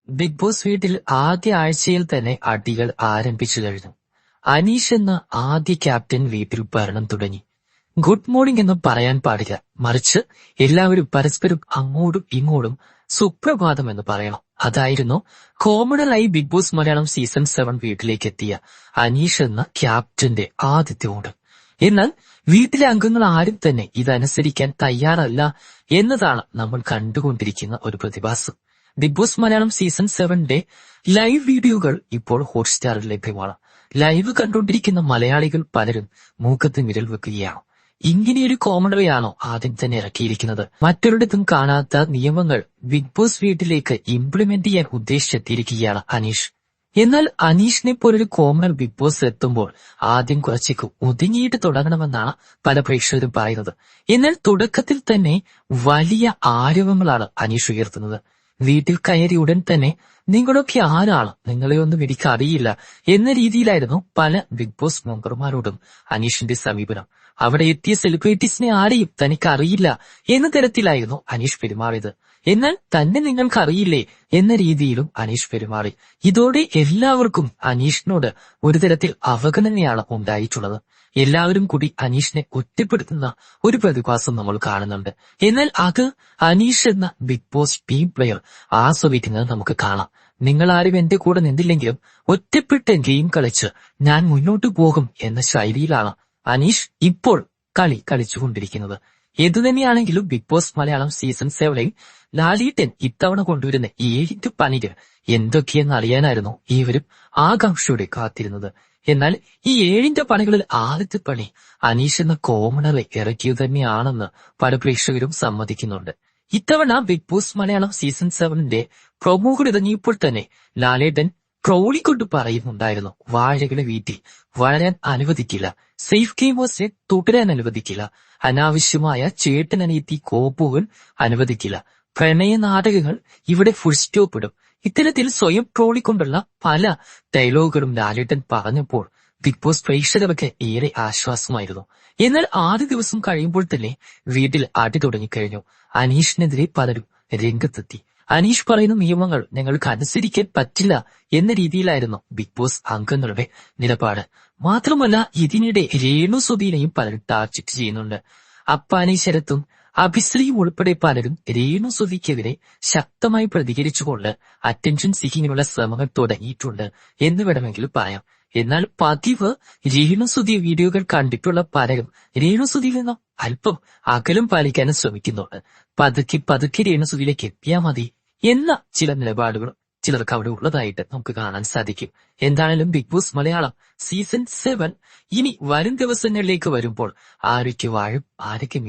Big boss വീട്ടിൽ ആദ്യ ആഴ്ചയിൽ തന്നെ അടികൾ ആരംഭിച്ചു കഴിഞ്ഞു. അനീഷ് എന്ന ആദ്യ ക്യാപ്റ്റൻ വീട്ടിൽ ഭരണം തുടങ്ങി. ഗുഡ് മോർണിംഗ് എന്ന് പറയാൻ പാടില്ല, മറിച്ച് എല്ലാവരും പരസ്പരം അങ്ങോട്ടും ഇങ്ങോട്ടും സുപ്രഭാതം എന്ന് പറയണം. അതായിരുന്നു കോമണലായി ബിഗ് ബോസ് മലയാളം സീസൺ 7 വീട്ടിലേക്ക് എത്തിയ അനീഷ് എന്ന ക്യാപ്റ്റന്റെ ആദ്യത്തെ ഓർഡർ. എന്നാൽ വീട്ടിലെ അംഗങ്ങൾ ആരും തന്നെ ഇതനുസരിക്കാൻ തയ്യാറല്ല എന്നതാണ് നമ്മൾ കണ്ടുകൊണ്ടിരിക്കുന്ന ഒരു പ്രതിഭാസം. ബിഗ് ബോസ് മലയാളം സീസൺ 7ന്റെ ലൈവ് വീഡിയോകൾ ഇപ്പോൾ ഹോട്ട്സ്റ്റാറിൽ ലഭ്യമാണ്. ലൈവ് കണ്ടുകൊണ്ടിരിക്കുന്ന മലയാളികൾ പലരും മൂക്കത്ത് വിരൽ വെക്കുകയാണ്. ഇങ്ങനെയൊരു കോമഡറിയാണോ ആദ്യം തന്നെ ഇറക്കിയിരിക്കുന്നത്? മറ്റൊരിടത്തും കാണാത്ത നിയമങ്ങൾ ബിഗ് ബോസ് വീട്ടിലേക്ക് ഇംപ്ലിമെന്റ് ചെയ്യാൻ ഉദ്ദേശിച്ചെത്തിയിരിക്കുകയാണ് അനീഷ്. എന്നാൽ അനീഷിനെ പോലൊരു കോമണർ ബിഗ് ബോസ് എത്തുമ്പോൾ ആദ്യം കുറച്ചേക്ക് ഒതുങ്ങിയിട്ട് തുടങ്ങണമെന്നാണ് പല പ്രേക്ഷകരും പറയുന്നത്. എന്നാൽ തുടക്കത്തിൽ തന്നെ വലിയ ആരവങ്ങളാണ് അനീഷ് ഉയർത്തുന്നത്. വീട്ടിൽ കയറി ഉടൻ തന്നെ നിങ്ങളൊക്കെ ആരാണ്, നിങ്ങളെയൊന്നും എനിക്ക് അറിയില്ല എന്ന രീതിയിലായിരുന്നു പല ബിഗ് ബോസ് മെമ്പർമാരോടും അനീഷിന്റെ സമീപനം. അവിടെ എത്തിയ സെലിബ്രിറ്റീസിനെ ആരെയും തനിക്ക് അറിയില്ല എന്ന തരത്തിലായിരുന്നു അനീഷ് പെരുമാറിയത്. എന്നാൽ തന്നെ നിങ്ങൾക്ക് അറിയില്ലേ എന്ന രീതിയിലും അനീഷ് പെരുമാറി. ഇതോടെ എല്ലാവർക്കും അനീഷിനോട് ഒരു തരത്തിൽ അവഗണനയാണ് ഉണ്ടായിട്ടുള്ളത്. എല്ലാവരും കൂടി അനീഷിനെ ഒറ്റപ്പെടുത്തുന്ന ഒരു പ്രതിഭാസം നമ്മൾ കാണുന്നുണ്ട്. എന്നാൽ അത് അനീഷ് എന്ന ബിഗ് ബോസ് ടീം പ്ലെയർ ആസ്വദിക്കുന്നത് നമുക്ക് കാണാം. നിങ്ങൾ ആരും എന്റെ കൂടെ നിന്നില്ലെങ്കിലും ഒറ്റപ്പെട്ട് ഗെയിം കളിച്ച് ഞാൻ മുന്നോട്ടു പോകും എന്ന ശൈലിയിലാണ് അനീഷ് ഇപ്പോൾ കളി കളിച്ചുകൊണ്ടിരിക്കുന്നത്. എന്തുതന്നെയാണെങ്കിലും ബിഗ് ബോസ് മലയാളം സീസൺ 7 ലാലേട്ടൻ ഇത്തവണ കൊണ്ടുവരുന്ന 7 പണികൾ എന്തൊക്കെയെന്ന് അറിയാനായിരുന്നു ഏവരും ആകാംക്ഷയോടെ കാത്തിരുന്നത്. എന്നാൽ ഈ 7 പണികളിൽ ആദ്യത്തെ പണി അനീഷ് എന്ന കോമണറെ ഇറക്കിയത് തന്നെയാണെന്ന് പല പ്രേക്ഷകരും സമ്മതിക്കുന്നുണ്ട്. ഇത്തവണ ബിഗ് ബോസ് മലയാളം സീസൺ 7ന്റെ പ്രൊമോകൾ ഇറങ്ങിയപ്പോൾ തന്നെ ലാലേട്ടൻ ട്രോളിക്കൊണ്ട് പറയുന്നുണ്ടായിരുന്നു, വാഴകളെ വീട്ടിൽ വളരാൻ അനുവദിക്കില്ല, സേഫ് ഗെയിമേഴ്സിനെ തുടരാൻ അനുവദിക്കില്ല, അനാവശ്യമായ ചേട്ടനനിയത്തി കോപ്പുകൾ അനുവദിക്കില്ല, പ്രണയ നാടകങ്ങൾ ഇവിടെ ഫുൾ സ്റ്റോപ്പ് ഇടും. ഇത്തരത്തിൽ സ്വയം ട്രോളിക്കൊണ്ടുള്ള പല ഡയലോഗുകളും ലാലേട്ടൻ പറഞ്ഞപ്പോൾ ബിഗ് ബോസ് പ്രേക്ഷകർക്ക് ഏറെ ആശ്വാസമായിരുന്നു. എന്നാൽ ആദ്യ ദിവസം കഴിയുമ്പോൾ തന്നെ വീട്ടിൽ അടി തുടങ്ങിക്കഴിഞ്ഞു. അനീഷിനെതിരെ പലരും രംഗത്തെത്തി. അനീഷ് പറയുന്ന നിയമങ്ങൾ ഞങ്ങൾക്ക് അനുസരിക്കാൻ പറ്റില്ല എന്ന രീതിയിലായിരുന്നു ബിഗ് ബോസ് അംഗങ്ങളുടെ നിലപാട്. മാത്രമല്ല ഇതിനിടെ രേണു സുധീനെയും പലരും ടാർഗറ്റ് ചെയ്യുന്നുണ്ട്. അപ്പാനി ശരത്തും അഭിശ്രീയും ഉൾപ്പെടെ പലരും രേണു സുധിക്കെതിരെ ശക്തമായി പ്രതികരിച്ചുകൊണ്ട് അറ്റൻഷൻ സീക്കിങ്ങിനുള്ള ശ്രമങ്ങൾ തുടങ്ങിയിട്ടുണ്ട് എന്ന് വേണമെങ്കിൽ പറയാം. എന്നാൽ പതിവ് രേണു സുധി വീഡിയോകൾ കണ്ടിട്ടുള്ള പലരും രേണു സുധിയിൽ നിന്നും അല്പം അകലം പാലിക്കാനും ശ്രമിക്കുന്നുണ്ട്. പതുക്കെ രേണു സുധിയിലേക്ക് എത്തിയാൽ മതി എന്ന ചില നിലപാടുകൾ ചിലർക്ക് അവിടെ ഉള്ളതായിട്ട് നമുക്ക് കാണാൻ സാധിക്കും. എന്തായാലും ബിഗ് ബോസ് മലയാളം സീസൺ 7 ഇനി വരും ദിവസങ്ങളിലേക്ക് വരുമ്പോൾ ആരൊക്കെ വാഴും ആരൊക്കെ